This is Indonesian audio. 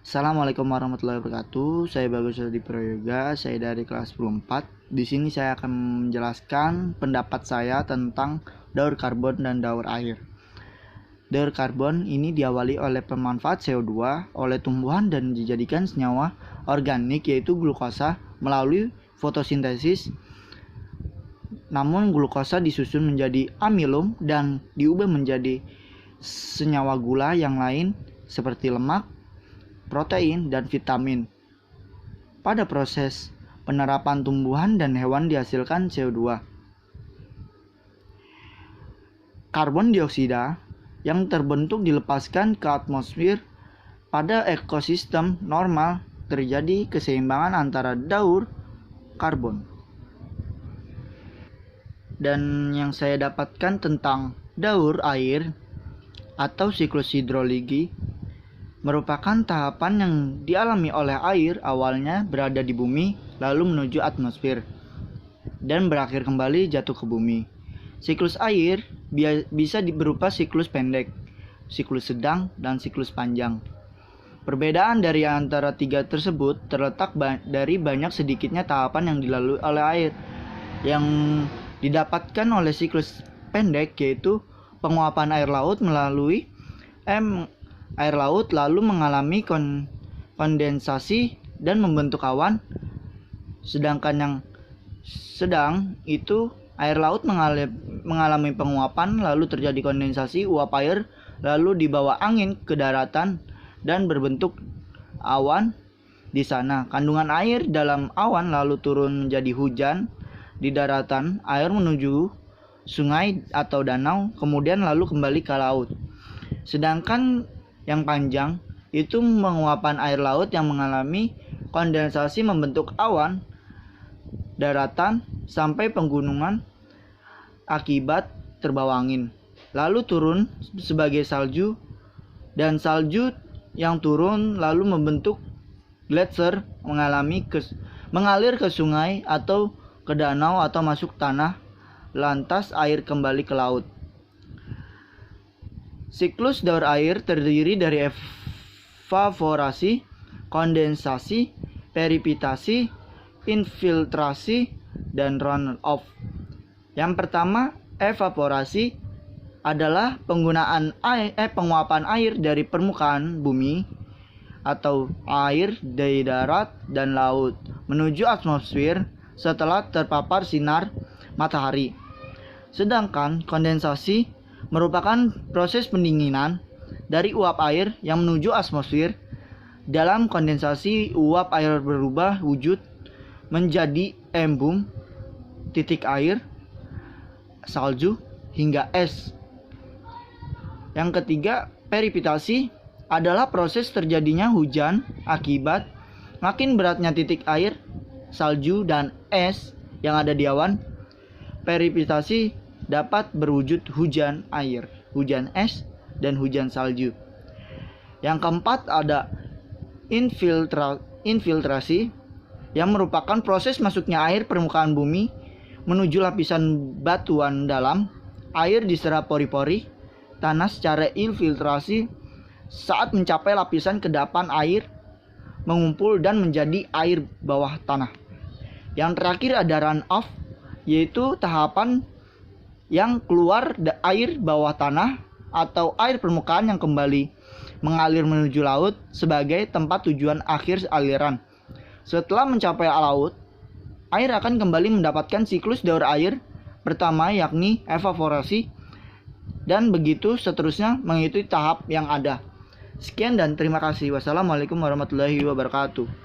Assalamualaikum warahmatullahi wabarakatuh. Saya Bagus Adi Prayoga, saya dari kelas 10 Di sini saya akan menjelaskan pendapat saya tentang daur karbon dan daur air. Daur karbon ini diawali oleh pemanfaat CO2 oleh tumbuhan dan dijadikan senyawa organik yaitu glukosa melalui fotosintesis. Namun glukosa disusun menjadi amilum dan diubah menjadi senyawa gula yang lain seperti lemak, protein, dan vitamin. Pada proses penerapan tumbuhan dan hewan dihasilkan CO2. Karbon dioksida yang terbentuk dilepaskan ke atmosfer. Pada ekosistem normal terjadi keseimbangan antara daur karbon. Dan yang saya dapatkan tentang daur air atau siklus hidrologi merupakan tahapan yang dialami oleh air awalnya berada di bumi lalu menuju atmosfer dan berakhir kembali jatuh ke bumi. Siklus air bisa berupa siklus pendek, siklus sedang, dan siklus panjang. Perbedaan dari antara tiga tersebut terletak dari banyak sedikitnya tahapan yang dilalui oleh air. Yang didapatkan oleh siklus pendek yaitu penguapan air laut melalui air laut lalu mengalami kondensasi dan membentuk awan. Sedangkan yang sedang itu air laut mengalami penguapan lalu terjadi kondensasi uap air lalu dibawa angin ke daratan dan berbentuk awan. Di sana kandungan air dalam awan lalu turun menjadi hujan di daratan, air menuju sungai atau danau kemudian lalu kembali ke laut. Sedangkan yang panjang itu penguapan air laut yang mengalami kondensasi membentuk awan daratan sampai pegunungan akibat terbawa angin, lalu turun sebagai salju, dan salju yang turun lalu membentuk gletser mengalir ke sungai atau ke danau atau masuk tanah, lantas air kembali ke laut. Siklus daur air terdiri dari evaporasi, kondensasi, precipitasi, infiltrasi, dan runoff. Yang pertama, evaporasi adalah penggunaan penguapan air dari permukaan bumi atau air dari darat dan laut menuju atmosfer setelah terpapar sinar matahari. Sedangkan kondensasi merupakan proses pendinginan dari uap air yang menuju atmosfer. Dalam kondensasi, uap air berubah wujud menjadi embun, titik air, salju, hingga es. Yang ketiga, precipitasi adalah proses terjadinya hujan akibat makin beratnya titik air, salju, dan es yang ada di awan. Precipitasi dapat berwujud hujan air, hujan es, dan hujan salju. Yang keempat ada infiltrasi yang merupakan proses masuknya air permukaan bumi menuju lapisan batuan dalam. Air diserap pori-pori tanah secara infiltrasi. Saat mencapai lapisan kedapan, air mengumpul dan menjadi air bawah tanah. Yang terakhir ada runoff, yaitu tahapan yang keluar air bawah tanah atau air permukaan yang kembali mengalir menuju laut sebagai tempat tujuan akhir aliran. Setelah mencapai laut, air akan kembali mendapatkan siklus daur air pertama yakni evaporasi, dan begitu seterusnya mengikuti tahap yang ada. Sekian dan terima kasih. Wassalamualaikum warahmatullahi wabarakatuh.